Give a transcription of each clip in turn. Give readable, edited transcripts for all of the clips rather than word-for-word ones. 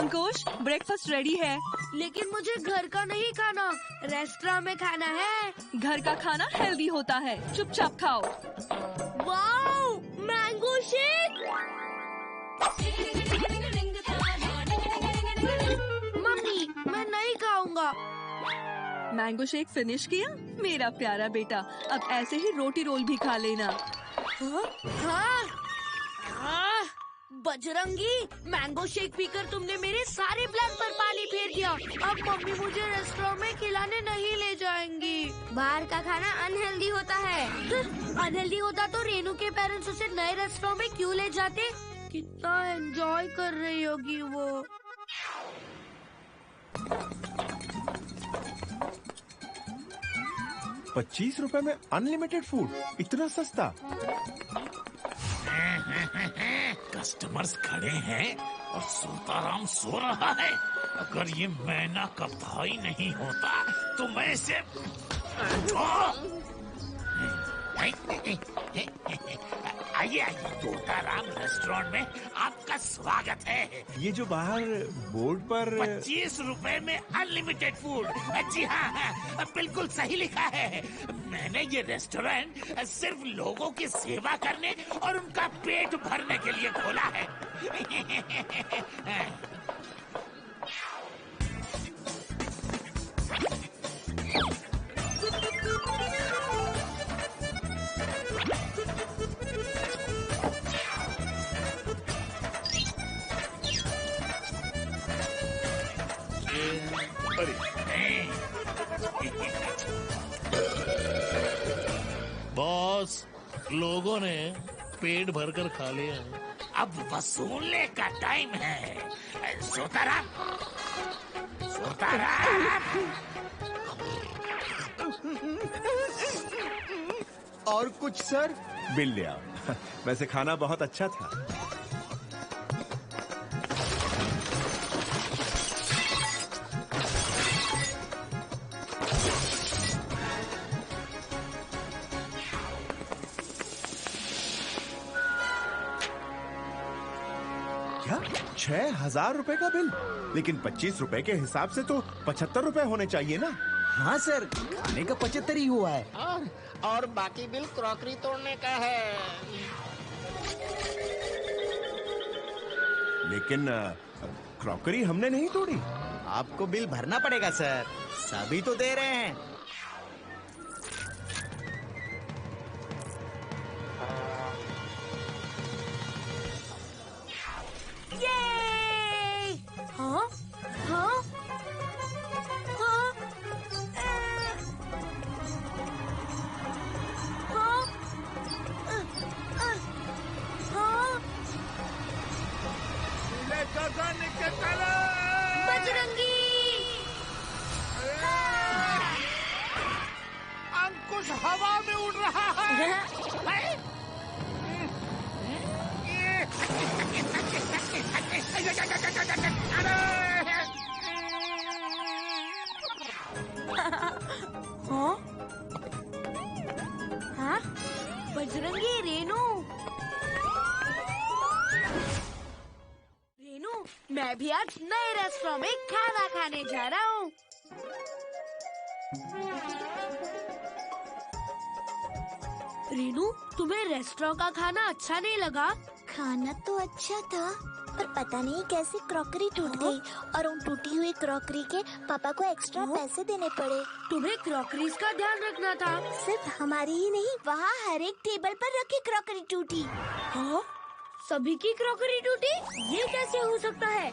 अंकुश, breakfast ready है। लेकिन मुझे घर का नहीं खाना, रेस्टोरेंट में खाना है। घर का खाना हेल्दी होता है, चुपचाप खाओ। Wow, mango shake! मम्मी, मैं नहीं खाऊंगा। मैंगो शेक फिनिश किया? मेरा प्यारा बेटा, अब ऐसे ही रोटी रोल भी खा लेना। हाँ? बजरंगी, मैंगो शेक पीकर तुमने मेरे सारे प्लान पर पानी फेर दिया। अब मम्मी मुझे रेस्टोरेंट में खिलाने नहीं ले जाएंगी। बाहर का खाना अनहेल्दी होता है। अनहेल्दी होता तो रेनू के पेरेंट्स उसे नए रेस्टोरेंट में क्यों ले जाते? कितना एंजॉय कर रही होगी वो। ₹25 में अनलिमिटेड फूड, इतना सस्ता। कस्टमर्स खड़े हैं और सीताराम सो रहा है। अगर ये मैना का भाई नहीं होता तो मैं इसे आइए आइए, तोताराम रेस्टोरेंट में आपका स्वागत है। ये जो बाहर बोर्ड पर ₹25 में अनलिमिटेड फूड, जी हाँ, बिल्कुल सही लिखा है। मैंने ये रेस्टोरेंट सिर्फ लोगों की सेवा करने और उनका पेट भरने के लिए खोला है। बॉस, लोगों ने पेट भरकर खा लिया है। अब वसूलने का टाइम है। सीताराम, सीताराम। और कुछ सर? बिल ले आओ। वैसे खाना बहुत अच्छा था। क्या? ₹6000 का बिल? लेकिन ₹25 के हिसाब से तो ₹75 होने चाहिए ना? हाँ सर, खाने का 75 ही हुआ है। और बाकी बिल क्रॉकरी तोड़ने का है। लेकिन क्रॉकरी हमने नहीं तोड़ी। आपको बिल भरना पड़ेगा सर, सभी तो दे रहे हैं। ये! हाँ? हाँ? हाँ? बजरंगी! अंकुश हवा में उड़ रहा है। हाँ? हाँ? बजरंगी, रेनू! रेनू, मैं भी आज नए रेस्टोरेंट में खाना खाने जा रहा हूँ। रेनू, तुम्हें रेस्टोरेंट का खाना अच्छा नहीं लगा? खाना तो अच्छा था, पर पता नहीं कैसे क्रॉकरी टूट गई और उन टूटी हुई क्रॉकरी के पापा को एक्स्ट्रा पैसे देने पड़े। तुम्हें क्रॉकरीज का ध्यान रखना था। सिर्फ हमारी ही नहीं, वहाँ हर एक टेबल पर रखी क्रॉकरी टूटी। हाँ? सभी की क्रॉकरी टूटी? ये कैसे हो सकता है?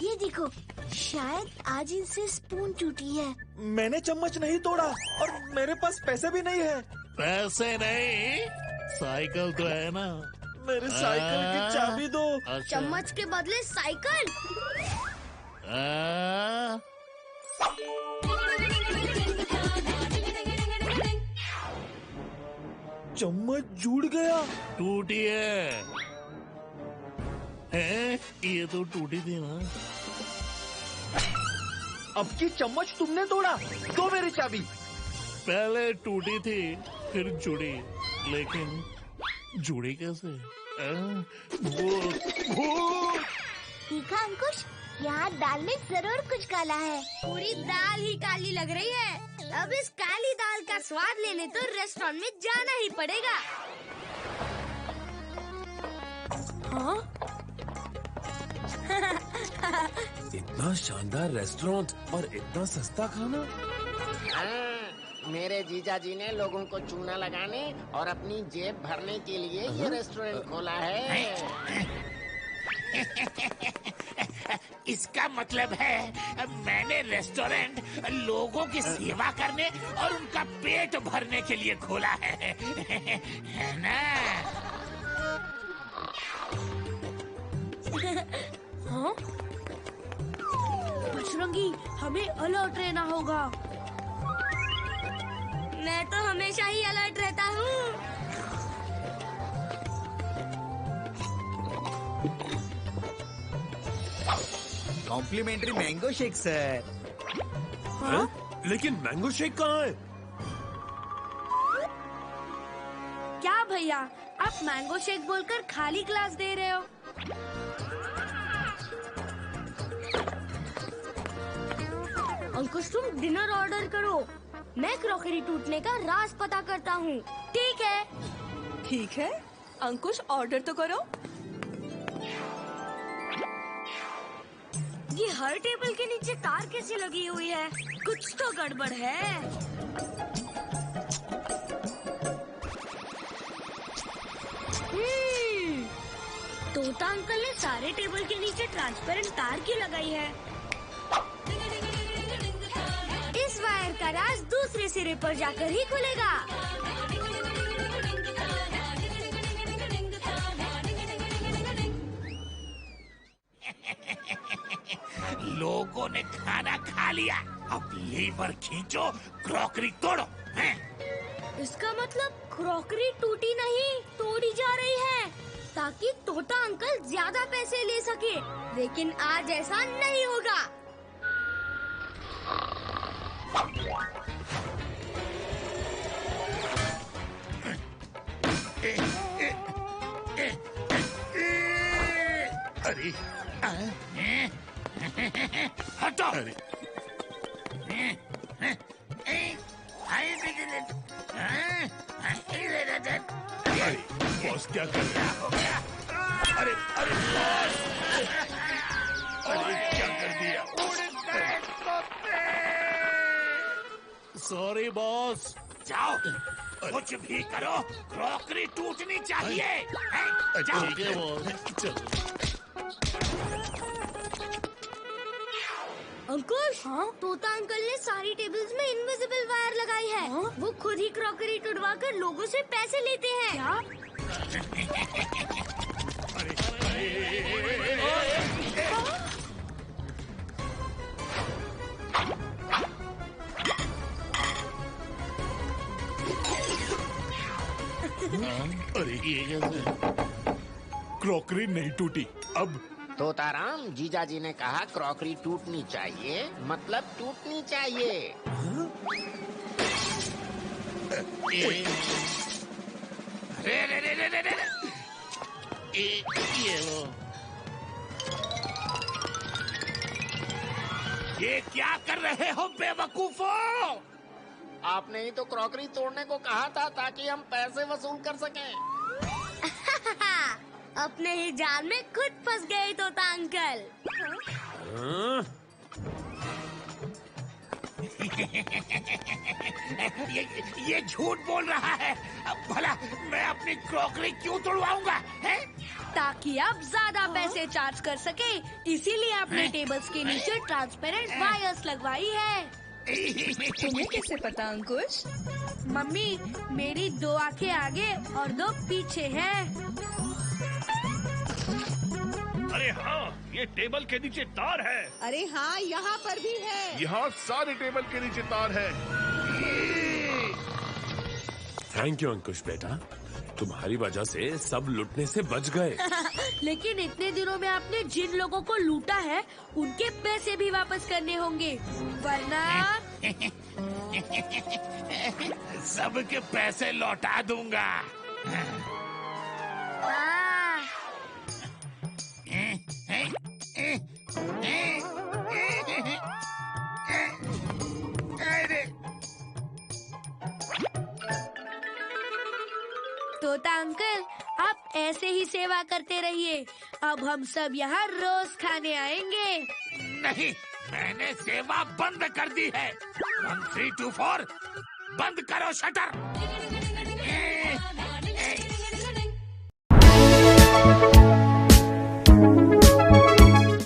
ये देखो, शायद आज इनसे स्पून टूटी है। मैंने चम्मच नहीं तोड़ा और मेरे पास पैसे भी नहीं है। पैसे नहीं, साइकिल तो है ना। मेरे साइकिल की चाबी दो। अच्छा। चम्मच के बदले साइकिल? चम्मच जुड़ गया। टूटी है। ये तो टूटी थी ना। अब की चम्मच तुमने तोड़ा, दो मेरी चाबी। पहले टूटी थी, फिर जुड़ी, लेकिन जुड़ी कैसे? भूत। देखा अंकुश, यहाँ दाल में जरूर कुछ काला है। पूरी दाल ही काली लग रही है। अब इस काली दाल का स्वाद लेने तो रेस्टोरेंट में जाना ही पड़ेगा। हाँ? इतना शानदार रेस्टोरेंट और इतना सस्ता खाना। हाँ, मेरे जीजा जी ने लोगों को चूना लगाने और अपनी जेब भरने के लिए ये रेस्टोरेंट खोला है। इसका मतलब है मैंने रेस्टोरेंट लोगों की सेवा करने और उनका पेट भरने के लिए खोला है ना? हाँ? बजरंगी, हमें अलर्ट रहना होगा। मैं तो हमेशा ही अलर्ट रहता हूँ। Complimentary mango shake sir. हाँ? लेकिन मैंगो शेक कहाँ है? क्या भैया, आप मैंगो शेक बोलकर खाली ग्लास दे रहे हो? अंकुश, तुम डिनर ऑर्डर करो। मैं क्रॉकरी टूटने का राज पता करता हूँ। ठीक है? ठीक है, अंकुश ऑर्डर तो करो। ये हर टेबल के नीचे तार कैसे लगी हुई है? कुछ तो गड़बड़ है। तोता अंकल ने सारे टेबल के नीचे ट्रांसपेरेंट तार क्यों लगाई है? इस वायर का राज दूसरे सिरे पर जाकर ही खुलेगा। लोगों ने खाना खा लिया, अब लीवर खींचो, क्रॉकरी तोड़ो। हैं? इसका मतलब क्रॉकरी टूटी नहीं, तोड़ी जा रही है ताकि तोता अंकल ज्यादा पैसे ले सके। लेकिन आज ऐसा नहीं होगा। अरे हटो। अरे बॉस क्या कर रहे हैं? अरे अरे बॉस, अरे क्या कर दिया? Sorry boss. जाओ, कुछ भी करो, क्रॉकरी टूटनी चाहिए। हैं? जाओ। ठीक है बॉस, चलो। अंकुश, तोता अंकल ने सारी टेबल्स में इनविजिबल वायर लगाई है। वो खुद ही क्रॉकरी टुटवा कर लोगों से पैसे लेते हैं। क्या? अरे ये कैसे? क्रॉकरी नहीं टूटी अब। तोताराम, जीजा जी ने कहा क्रॉकरी टूटनी चाहिए, मतलब टूटनी चाहिए। ये लो। ये क्या कर रहे हो बेवकूफो? आपने ही तो क्रॉकरी तोड़ने को कहा था ताकि हम पैसे वसूल कर सकें। अपने ही जाल में खुद फंस गए तोता अंकल। ये झूठ बोल रहा है। भला मैं अपनी क्रॉकरी क्यों तोड़वाऊंगा? हैं? ताकि आप ज्यादा पैसे चार्ज कर सके, इसीलिए आपने टेबल्स के नीचे ट्रांसपेरेंट वायर्स लगवाई है। तुम्हें कैसे पता अंकुश? मम्मी, मेरी 2 आंखें आगे और 2 पीछे हैं। अरे हाँ, ये टेबल के नीचे तार है। अरे हाँ, यहाँ पर भी है। यहाँ सारे टेबल के नीचे तार है। थैंक यू अंकुश बेटा, तुम्हारी वजह से सब लुटने से बच गए। लेकिन इतने दिनों में आपने जिन लोगों को लूटा है, उनके पैसे भी वापस करने होंगे, वरना सबके पैसे लौटा दूंगा। हाँ, होता अंकल, आप ऐसे ही सेवा करते रहिए। अब हम सब यहाँ रोज खाने आएंगे। नहीं, मैंने सेवा बंद कर दी है। 1 3 2 4 बंद करो शटर।